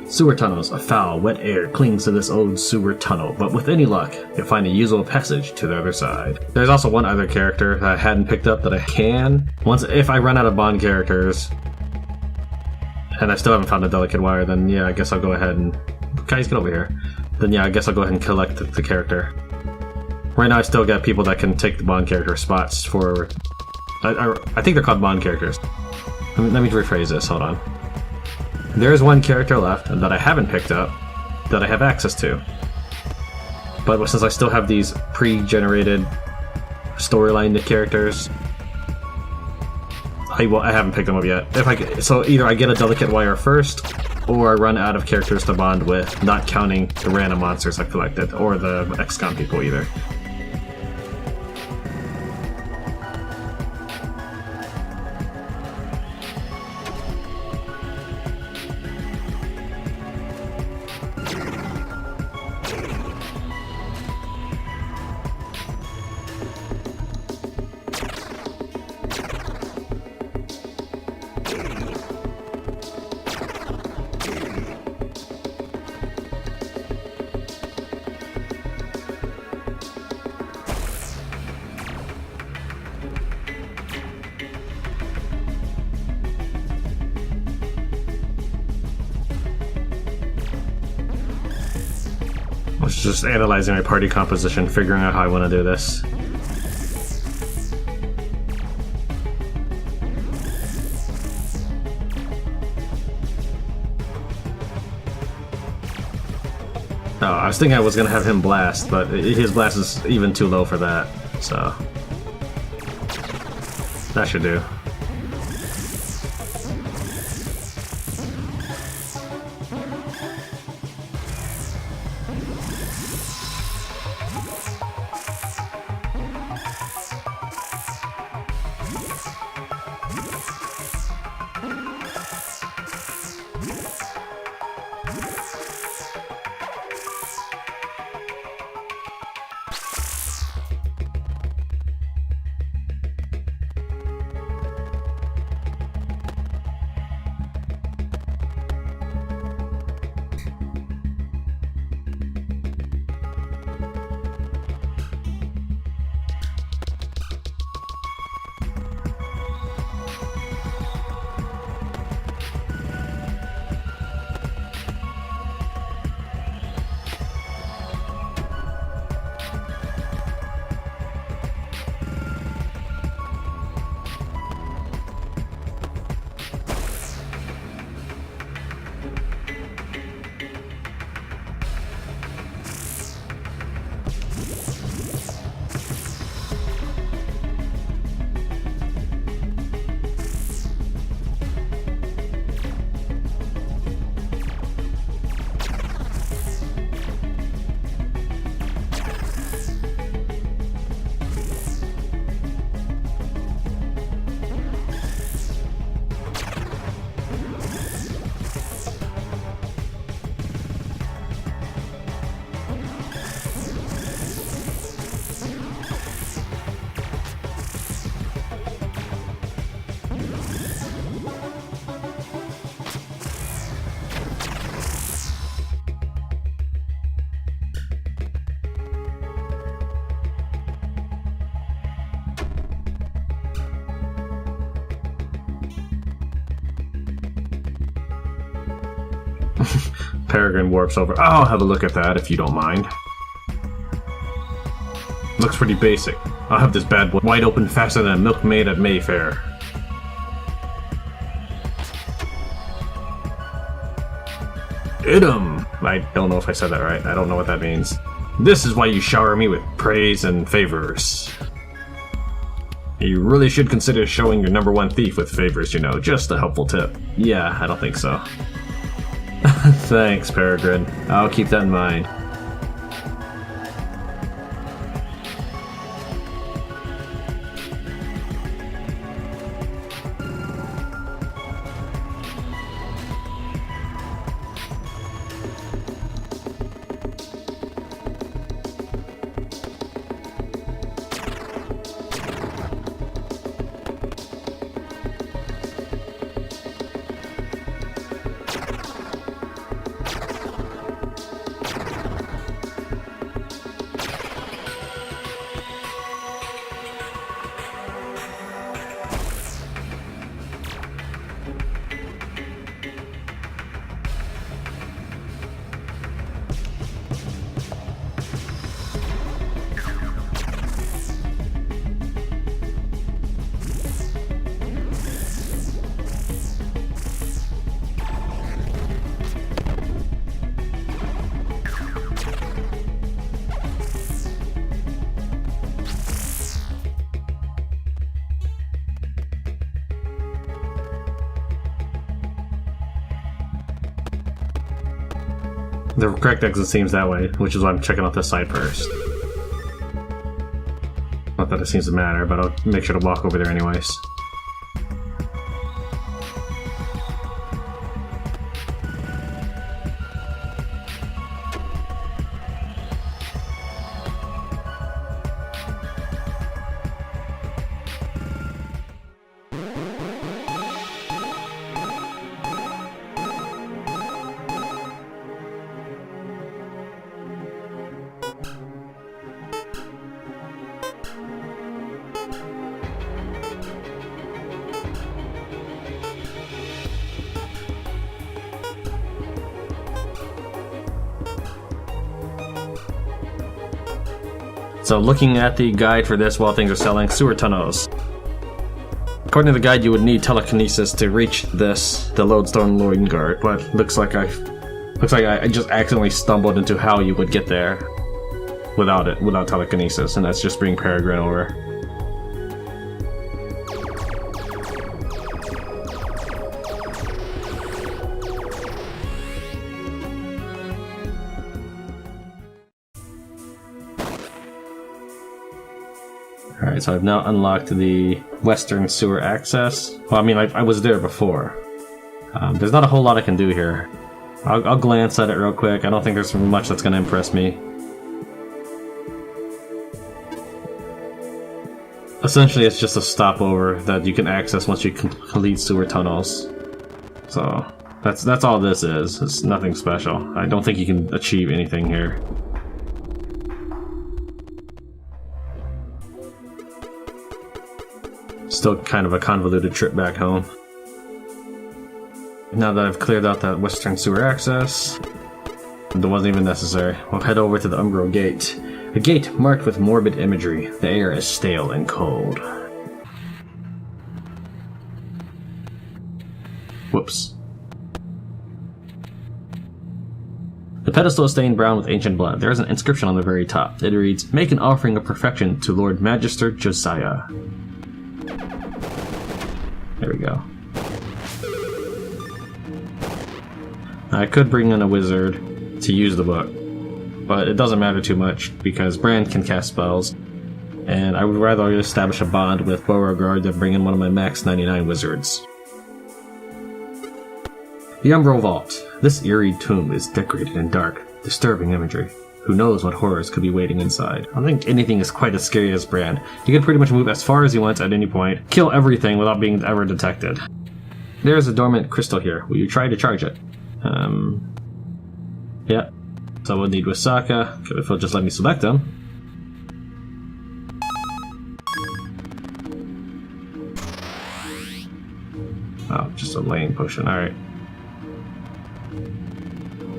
Sewer tunnels. A foul, wet air clings to this old sewer tunnel, but with any luck, you'll find a usable passage to the other side. There's also one other character that I hadn't picked up that I can. If I run out of Bond characters, and I still haven't found a delicate wire, then yeah, I guess I'll go ahead and... Guys, get over here. Then yeah, I guess I'll go ahead and collect the character. Right now I still got people that can take the Bond character spots for... I think they're called Bond characters. Let me rephrase this, hold on. There's one character left that I haven't picked up that I have access to. But since I still have these pre-generated storyline characters, I haven't picked them up yet. So either I get a delicate wire first, or I run out of characters to bond with, not counting the random monsters I've collected, or the XCOM people either. I was just analyzing my party composition, figuring out how I want to do this. Oh, I was thinking I was going to have him blast, but his blast is even too low for that, so... That should do. Peregrine warps over. I'll have a look at that if you don't mind. Looks pretty basic. I'll have this bad boy wide open faster than a milkmaid at Mayfair. Idem! I don't know if I said that right. I don't know what that means. This is why you shower me with praise and favors. You really should consider showing your #1 thief with favors, you know. Just a helpful tip. Yeah, I don't think so. Thanks, Peregrine. I'll keep that in mind. The correct exit seems that way, which is why I'm checking out this side first. Not that it seems to matter, but I'll make sure to walk over there anyways. So looking at the guide for this while things are selling, sewer tunnels. According to the guide, you would need telekinesis to reach the lodestone loin guard, but looks like I just accidentally stumbled into how you would get there without telekinesis, and that's just bring Peregrine over. Alright, so I've now unlocked the western sewer access. Well, I mean, I was there before. There's not a whole lot I can do here. I'll glance at it real quick. I don't think there's much that's going to impress me. Essentially, it's just a stopover that you can access once you complete sewer tunnels. So, that's all this is. It's nothing special. I don't think you can achieve anything here. Still kind of a convoluted trip back home. Now that I've cleared out that western sewer access, that wasn't even necessary. We'll head over to the Umbral gate. A gate marked with morbid imagery. The air is stale and cold. Whoops. The pedestal is stained brown with ancient blood. There is an inscription on the very top. It reads, "Make an offering of perfection to Lord Magister Josiah." There we go. I could bring in a wizard to use the book, but it doesn't matter too much because Bran can cast spells, and I would rather establish a bond with Beauregard than bring in one of my max 99 wizards. The Umbral Vault. This eerie tomb is decorated in dark, disturbing imagery. Who knows what horrors could be waiting inside? I don't think anything is quite as scary as Bran. He can pretty much move as far as he wants at any point, kill everything without being ever detected. There is a dormant crystal here. Will you try to charge it? Yeah. So we'll need Wisaka, if he'll just let me select him. Oh, just a lane potion, alright.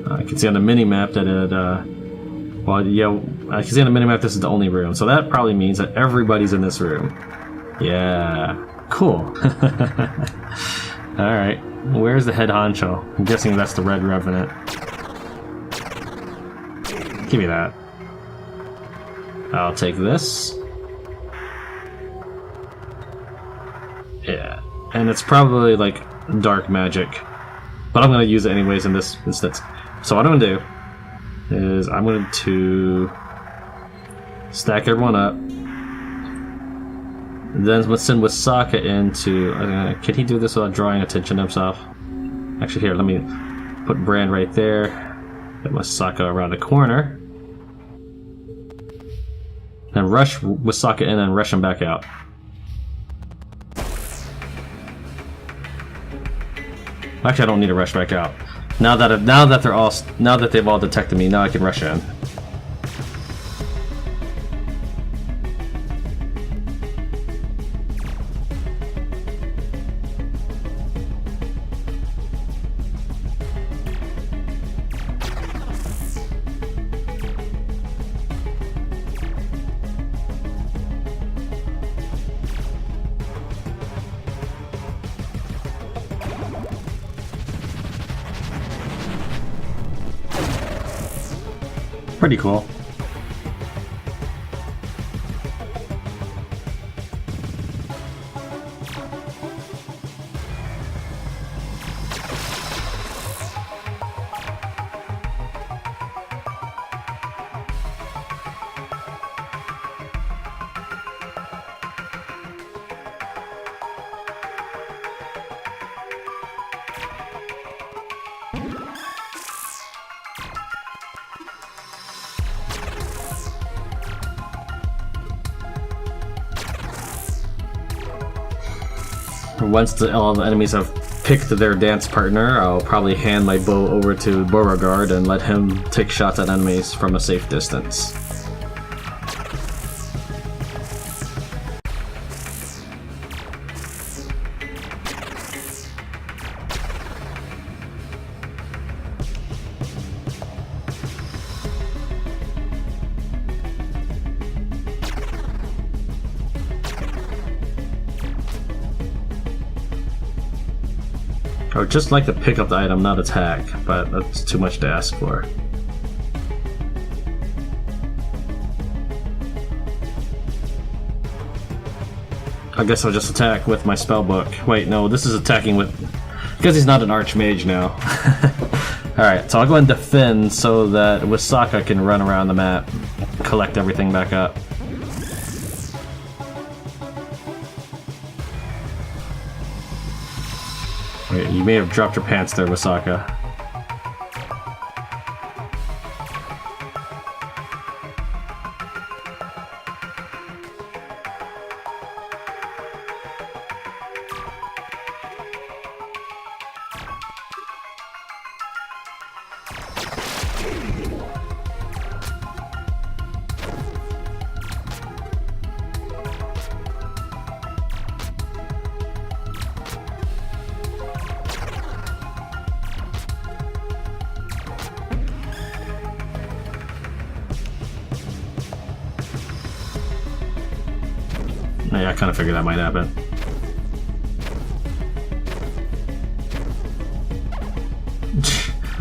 I can see on the mini-map that it, well, yeah, I can see on the minimap this is the only room, so that probably means that everybody's in this room. Yeah, cool. Alright, where's the head honcho? I'm guessing that's the Red Revenant. Give me that. I'll take this. Yeah, and it's probably like dark magic, but I'm gonna use it anyways in this instance. So what I'm gonna do is I'm going to stack everyone up. Then let's send Wisaka into... can he do this without drawing attention to himself? Actually, here, let me put Bran right there. Get Wisaka around the corner. Then rush Wisaka in and rush him back out. Actually, I don't need to rush back out. Now that they've all detected me, now I can rush in. Pretty cool. Once all the enemies have picked their dance partner, I'll probably hand my bow over to Beauregard and let him take shots at enemies from a safe distance. I would just like to pick up the item, not attack, but that's too much to ask for. I guess I'll just attack with my spellbook. Wait, no, this is attacking with... because he's not an archmage now. Alright, so I'll go and defend so that Wisaka can run around the map, collect everything back up. Wait, you may have dropped your pants there, Wisaka. Yeah, I kind of figured that might happen.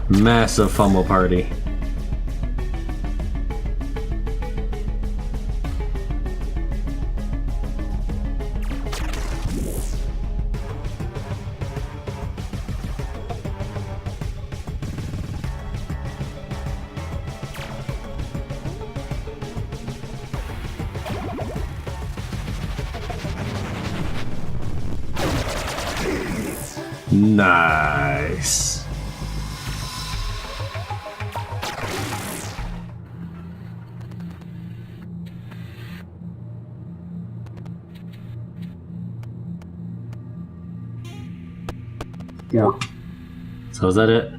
Massive fumble party. Nice. Yeah. So is that it?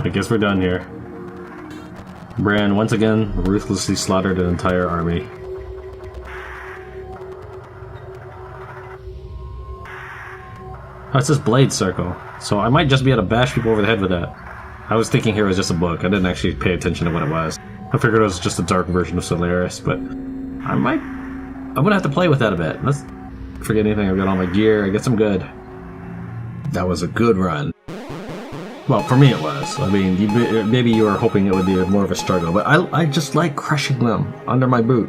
I guess we're done here. Bran once again ruthlessly slaughtered an entire army. Oh, it says Blade Circle, so I might just be able to bash people over the head with that. I was thinking here was just a book. I didn't actually pay attention to what it was. I figured it was just a dark version of Solaris, but I'm gonna have to play with that a bit. Let's forget anything. I've got all my gear. I guess I'm good. That was a good run. Well, for me it was. I mean, maybe you were hoping it would be more of a struggle, but I just like crushing them under my boot.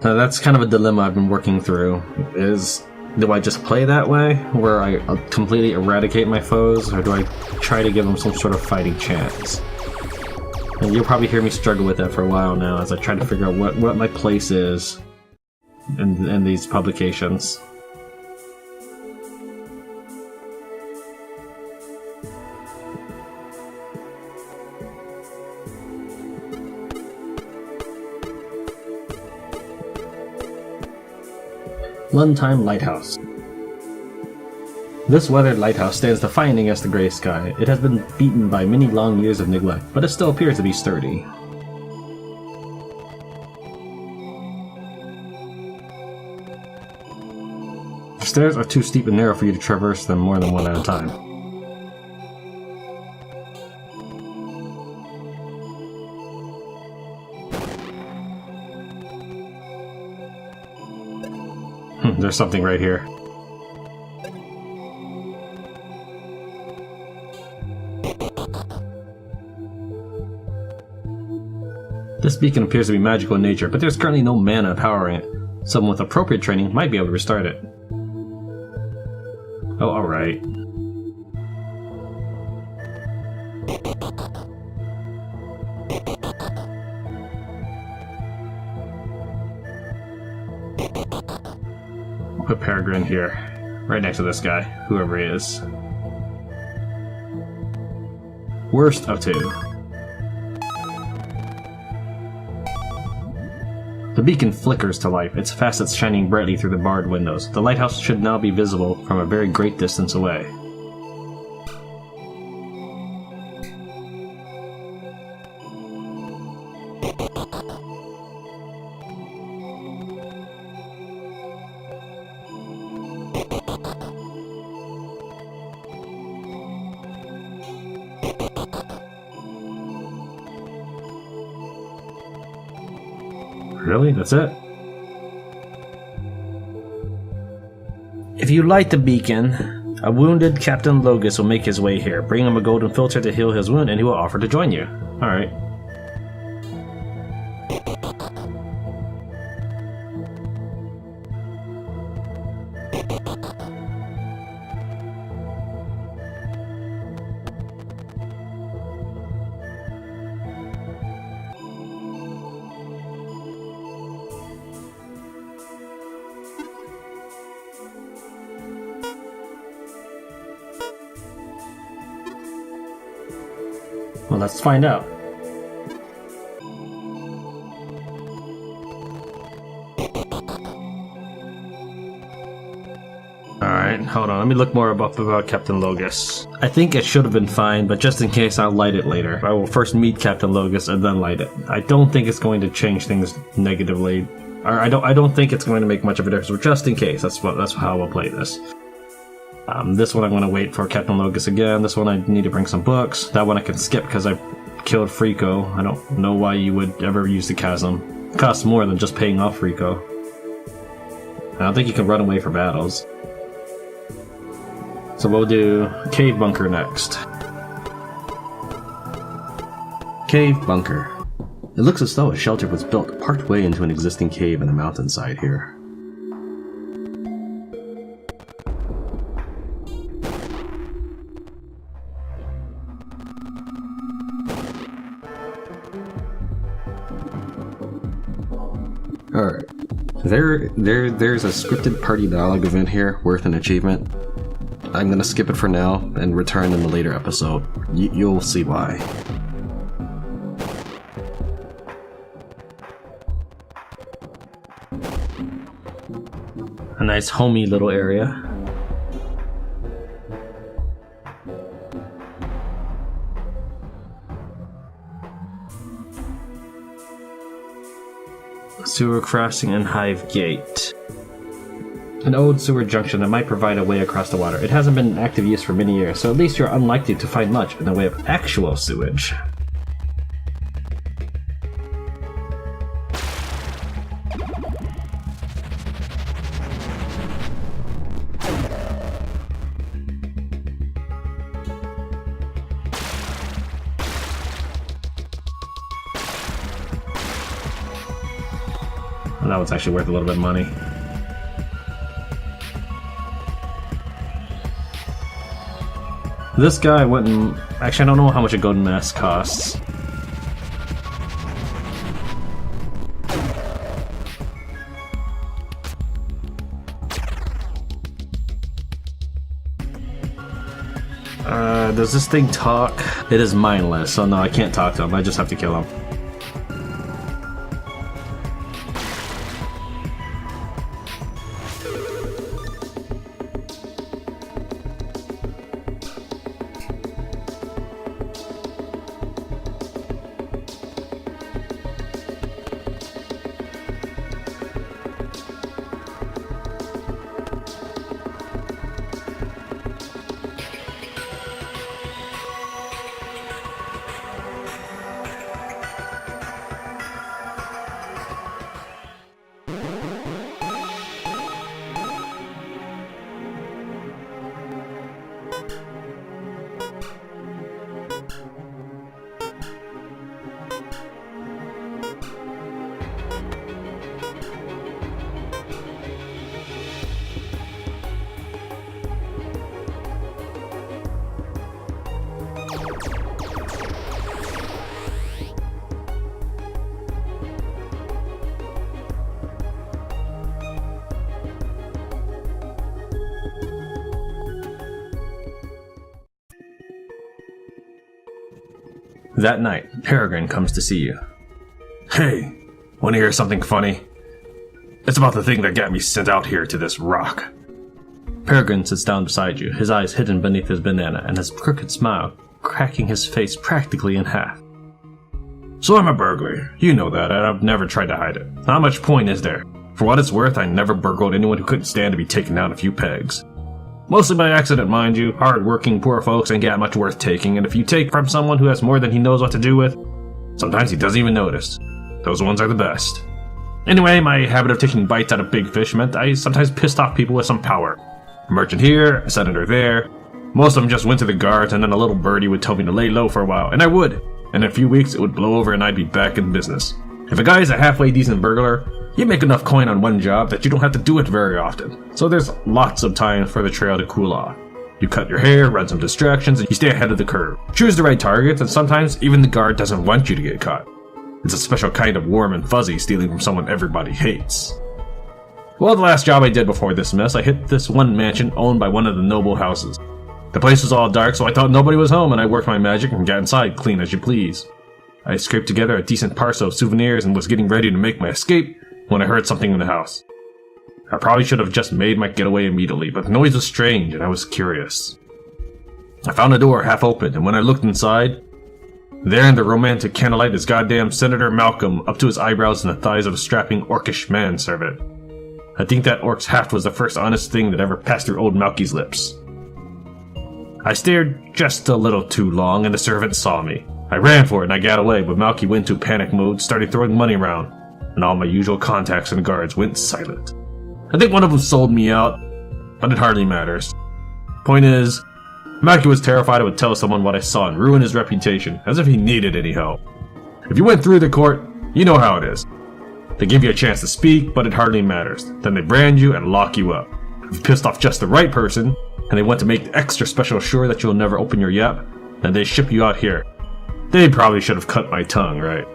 Now, that's kind of a dilemma I've been working through, is do I just play that way, where I completely eradicate my foes, or do I try to give them some sort of fighting chance? And you'll probably hear me struggle with that for a while now, as I try to figure out what my place is in these publications. Lunchtime Lighthouse. This weathered lighthouse stands defiant against the grey sky. It has been beaten by many long years of neglect, but it still appears to be sturdy. The stairs are too steep and narrow for you to traverse them more than one at a time. There's something right here. This beacon appears to be magical in nature, but there's currently no mana powering it. Someone with appropriate training might be able to restart it. Oh, alright. Put Peregrine here, right next to this guy, whoever he is. Worst of two. The beacon flickers to life, its facets shining brightly through the barred windows. The lighthouse should now be visible from a very great distance away. Really? That's it? If you light the beacon, a wounded Captain Logus will make his way here. Bring him a golden filter to heal his wound, and he will offer to join you. Alright. Well, let's find out. Alright, hold on. Let me look more about Captain Logus. I think it should have been fine, but just in case, I'll light it later. I will first meet Captain Logus and then light it. I don't think it's going to change things negatively. Or I don't think it's going to make much of a difference, but just in case, that's how we'll play this. This one I'm going to wait for Captain Logus again. This one I need to bring some books. That one I can skip because I killed Frico. I don't know why you would ever use the chasm. It costs more than just paying off Frico. I don't think you can run away from battles. So we'll do Cave Bunker next. Cave Bunker. It looks as though a shelter was built partway into an existing cave in the mountainside here. Alright. There's a scripted party dialogue event here worth an achievement. I'm gonna skip it for now and return in a later episode. You'll see why. A nice homey little area. Sewer crossing and Hive Gate. An old sewer junction that might provide a way across the water. It hasn't been in active use for many years, so at least you're unlikely to find much in the way of actual sewage. That one's actually worth a little bit of money. This guy wouldn't... Actually, I don't know how much a golden mask costs. Does this thing talk? It is mindless, so no, I can't talk to him. I just have to kill him. That night, Peregrine comes to see you. Hey, want to hear something funny? It's about the thing that got me sent out here to this rock. Peregrine sits down beside you, his eyes hidden beneath his bandana and his crooked smile cracking his face practically in half. So I'm a burglar. You know that, and I've never tried to hide it. Not much point, is there? For what it's worth, I never burgled anyone who couldn't stand to be taken down a few pegs. Mostly by accident, mind you. Hard-working poor folks ain't got much worth taking, and if you take from someone who has more than he knows what to do with, sometimes he doesn't even notice. Those ones are the best. Anyway, my habit of taking bites out of big fish meant I sometimes pissed off people with some power. A merchant here, a senator there. Most of them just went to the guards, and then a little birdie would tell me to lay low for a while, and I would. And in a few weeks, it would blow over and I'd be back in business. If a guy is a halfway decent burglar, you make enough coin on one job that you don't have to do it very often. So there's lots of time for the trail to cool off. You cut your hair, run some distractions, and you stay ahead of the curve. Choose the right targets, and sometimes even the guard doesn't want you to get caught. It's a special kind of warm and fuzzy stealing from someone everybody hates. Well, the last job I did before this mess, I hit this one mansion owned by one of the noble houses. The place was all dark, so I thought nobody was home, and I worked my magic and got inside clean as you please. I scraped together a decent parcel of souvenirs and was getting ready to make my escape when I heard something in the house. I probably should have just made my getaway immediately, but the noise was strange and I was curious. I found the door half open, and when I looked inside, there in the romantic candlelight is goddamn Senator Malcolm, up to his eyebrows in the thighs of a strapping orcish manservant. I think that orc's haft was the first honest thing that ever passed through old Malky's lips. I stared just a little too long, and the servant saw me. I ran for it and I got away, but Malky went into panic mode, started throwing money around, and all my usual contacts and guards went silent. I think one of them sold me out, but it hardly matters. Point is, Malky was terrified I would tell someone what I saw and ruin his reputation, as if he needed any help. If you went through the court, you know how it is. They give you a chance to speak, but it hardly matters. Then they brand you and lock you up. If you pissed off just the right person, and they want to make extra special sure that you'll never open your yap, then they ship you out here. They probably should have cut my tongue, right?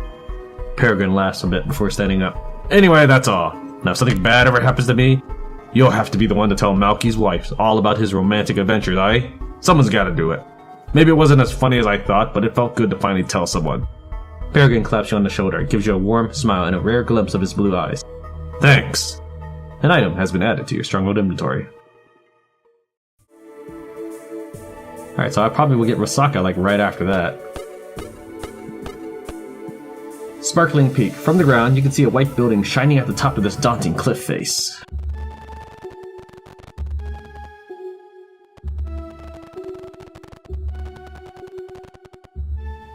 Peregrine laughs a bit before standing up. Anyway, that's all. Now if something bad ever happens to me, you'll have to be the one to tell Malky's wife all about his romantic adventures, eh? Someone's gotta do it. Maybe it wasn't as funny as I thought, but it felt good to finally tell someone. Peregrine claps you on the shoulder, gives you a warm smile and a rare glimpse of his blue eyes. Thanks! An item has been added to your stronghold inventory. Alright, so I probably will get Rasaka like right after that. Sparkling Peak. From the ground, you can see a white building shining at the top of this daunting cliff face.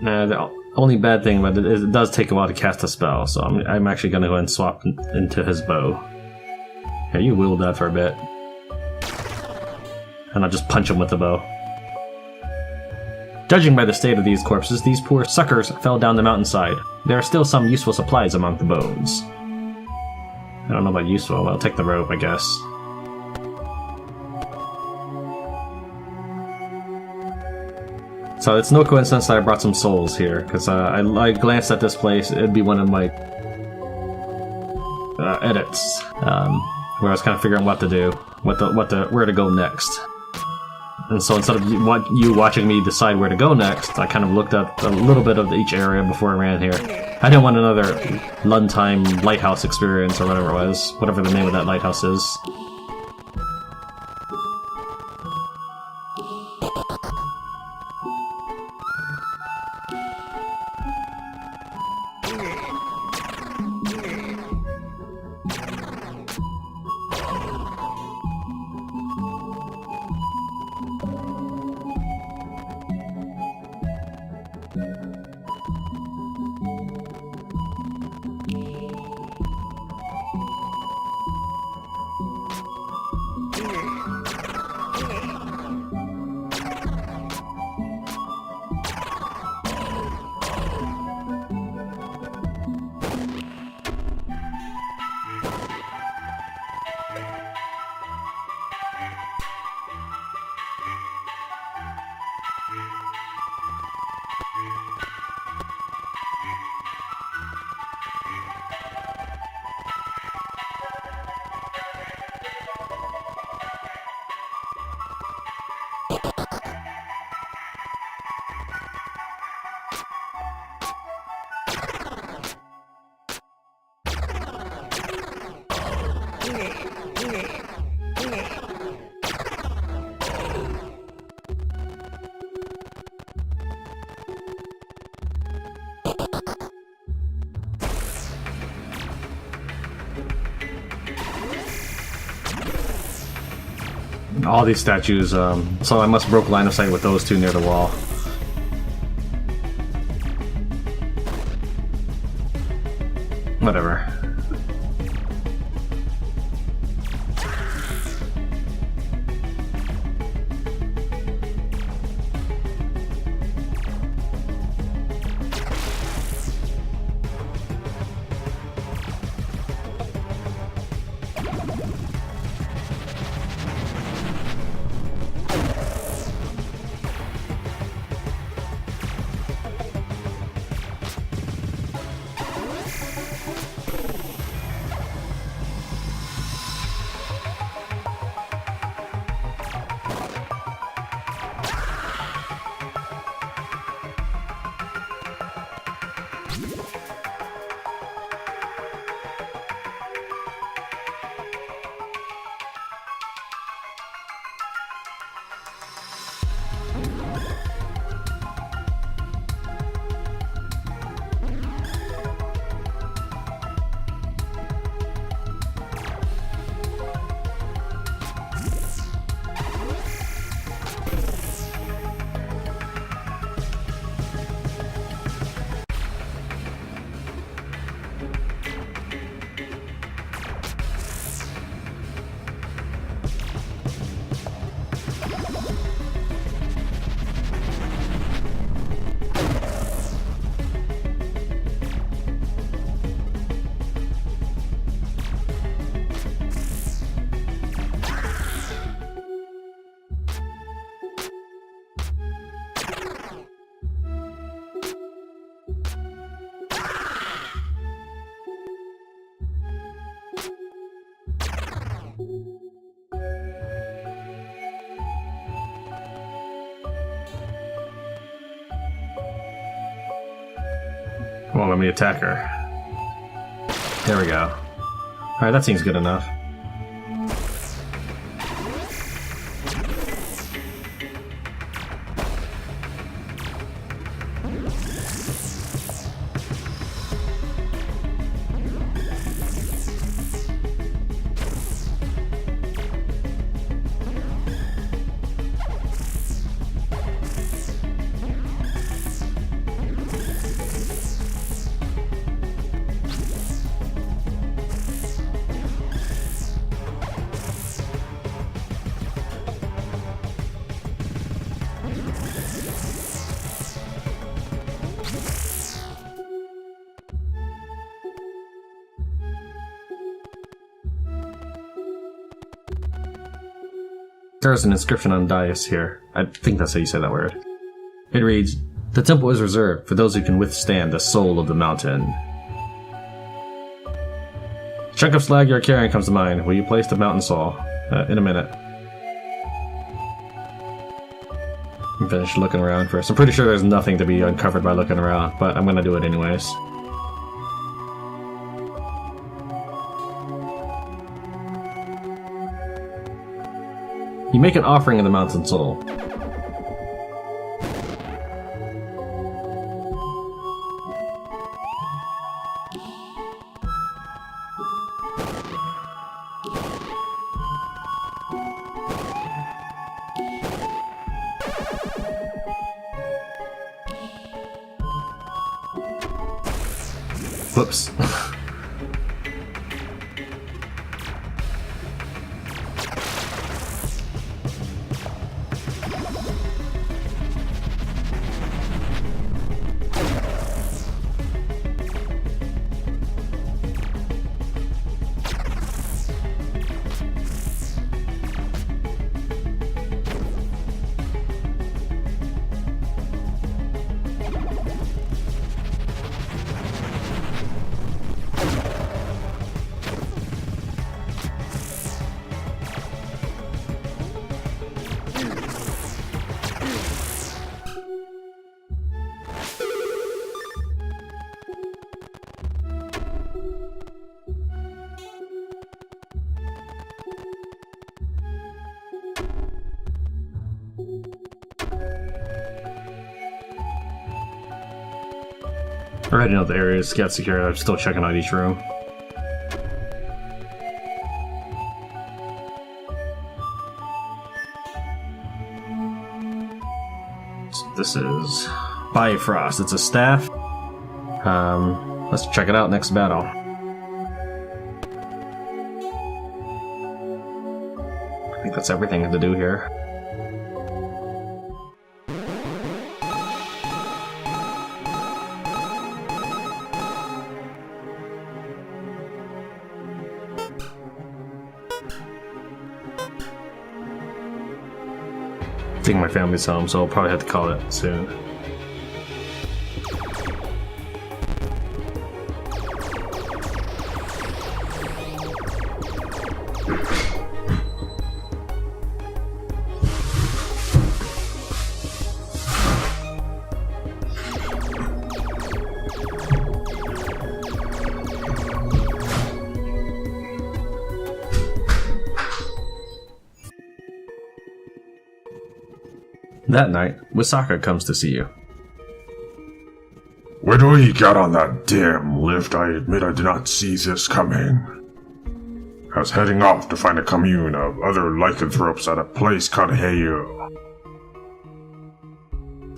Nah, the only bad thing about it is it does take a while to cast a spell, so I'm actually going to go ahead and swap into his bow. Yeah, you wield that for a bit. And I'll just punch him with the bow. Judging by the state of these corpses, these poor suckers fell down the mountainside. There are still some useful supplies among the bones. I don't know about useful, but I'll take the rope, I guess. So it's no coincidence that I brought some souls here, because I glanced at this place. It'd be one of my edits, where I was kind of figuring what to do, where to go next. And so instead of you watching me decide where to go next, I kind of looked up a little bit of each area before I ran here. I didn't want another Lundtime lighthouse experience or whatever it was, whatever the name of that lighthouse is. All these statues, so I must have broke line of sight with those two near the wall. Whatever. Won't let me attack her. There we go. Alright, that seems good enough. There's an inscription on the dais here. I think that's how you say that word. It reads, "The temple is reserved for those who can withstand the soul of the mountain." A chunk of slag you're carrying comes to mind. Will you place the mountain soul? In a minute. I'm finished looking around first. I'm pretty sure there's nothing to be uncovered by looking around, but I'm gonna do it anyways. You make an offering of the mountain soul. Whoops. I already know the area is scout secure. I'm still checking out each room. this is. Bifrost. It's a staff. Let's check it out next battle. I think that's everything to do here. I think my family's home, so I'll probably have to call it soon. That night, Wisaka comes to see you. When we got on that damn lift, I admit I did not see this coming. I was heading off to find a commune of other lycanthropes at a place called Heiau.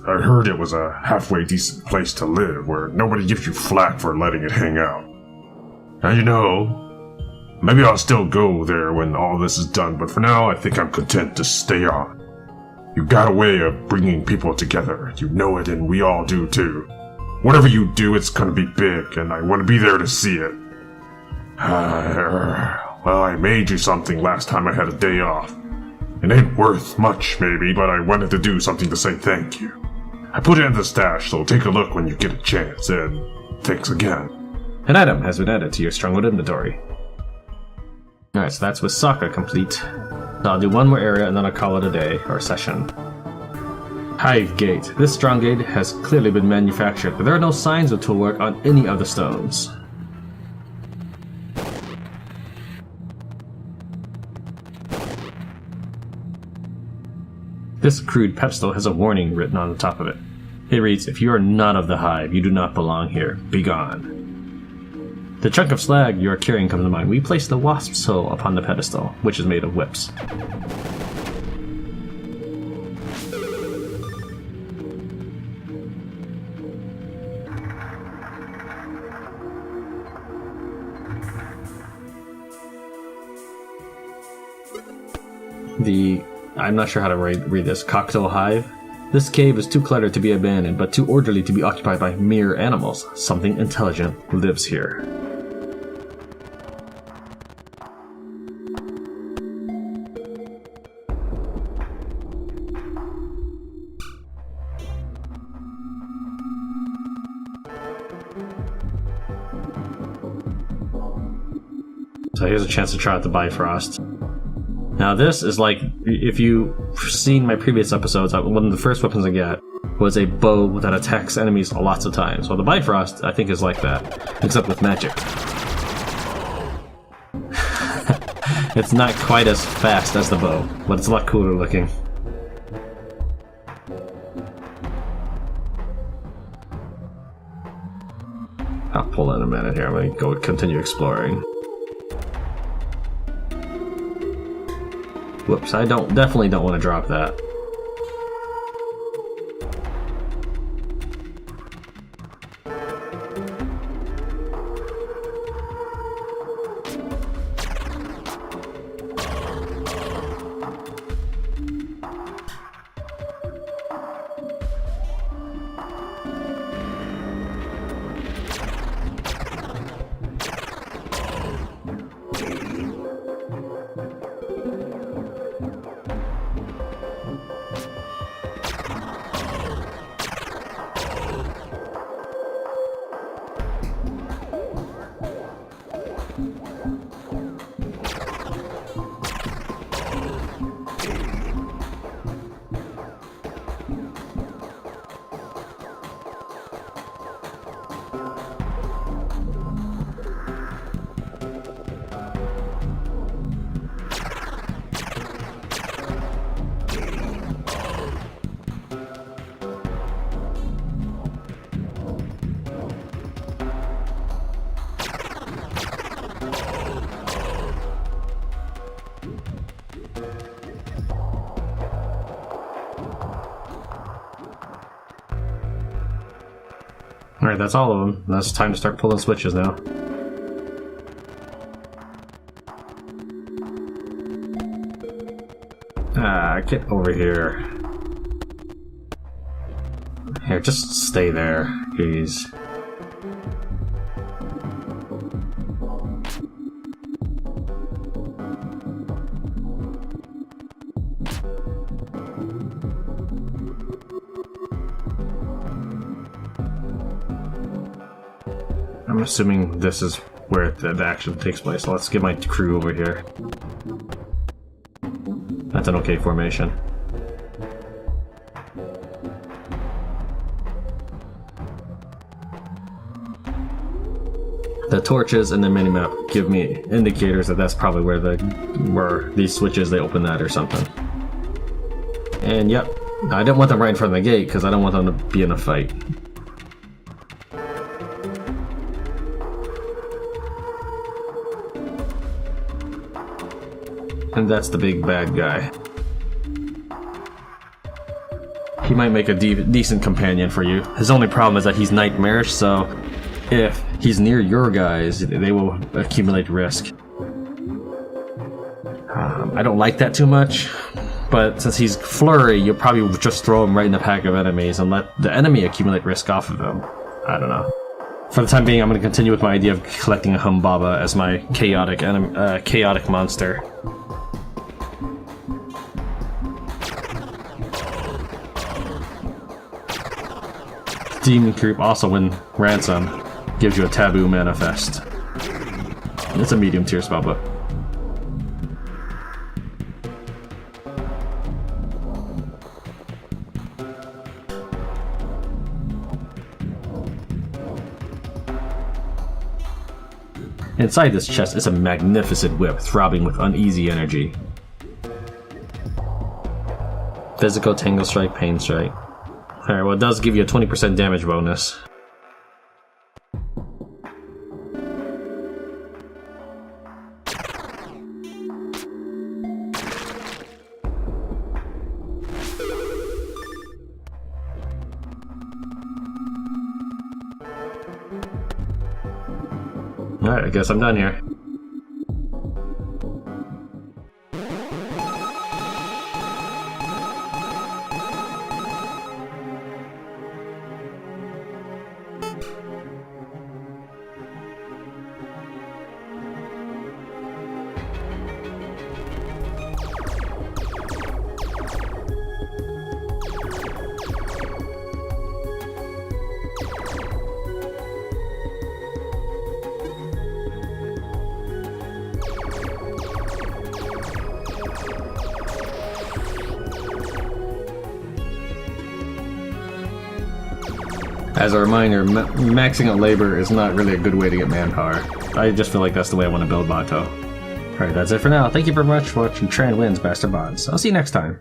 I heard it was a halfway decent place to live, where nobody gives you flack for letting it hang out. Now you know, maybe I'll still go there when all this is done, but for now I think I'm content to stay on. You got a way of bringing people together. You know it, and we all do too. Whatever you do, it's gonna be big, and I want to be there to see it. Well, I made you something last time I had a day off. It ain't worth much, maybe, but I wanted to do something to say thank you. I put it in the stash, so take a look when you get a chance, and thanks again. An item has been added to your Stronghold inventory. Alright, so that's Wisaka complete. Now I'll do one more area and then I'll call it a day, or session. Hive Gate. This strong gate has clearly been manufactured, but there are no signs of toolwork on any of the stones. This crude pedestal has a warning written on the top of it. It reads, "If you are not of the hive, you do not belong here. Be gone." The chunk of slag you are carrying comes to mind. We place the wasp's hull upon the pedestal, which is made of whips. I'm not sure how to read this, Cocktail Hive. This cave is too cluttered to be abandoned, but too orderly to be occupied by mere animals. Something intelligent lives here. So here's a chance to try out the Bifrost. Now this is like, if you've seen my previous episodes, one of the first weapons I get was a bow that attacks enemies lots of times. Well, the Bifrost, I think, is like that, except with magic. It's not quite as fast as the bow, but it's a lot cooler looking. I'll pull in a minute here, I'm going to go continue exploring. Whoops, I definitely don't want to drop that. Alright, that's all of them. That's time to start pulling switches now. Get over here. Here, just stay there, please. I'm assuming this is where the action takes place, so let's get my crew over here. That's an okay formation. The torches and the minimap give me indicators that that's probably where these switches, they open that or something. And yep, I didn't want them right in front of the gate because I don't want them to be in a fight. And that's the big bad guy. He might make a decent companion for you. His only problem is that he's nightmarish, so if he's near your guys, they will accumulate risk. I don't like that too much, but since he's flurry, you'll probably just throw him right in the pack of enemies and let the enemy accumulate risk off of him. I don't know. For the time being, I'm going to continue with my idea of collecting a Humbaba as my chaotic monster. Demon Creep also, when ransom, gives you a taboo manifest. It's a medium tier spell, but inside this chest is a magnificent whip throbbing with uneasy energy. Physical, Tangle Strike, Pain Strike. Alright, well, it does give you a 20% damage bonus. Alright, I guess I'm done here. As a reminder, maxing out labor is not really a good way to get manpower. I just feel like that's the way I want to build Bato. Alright, that's it for now. Thank you very much for watching Tran Wins Master Bonds. I'll see you next time.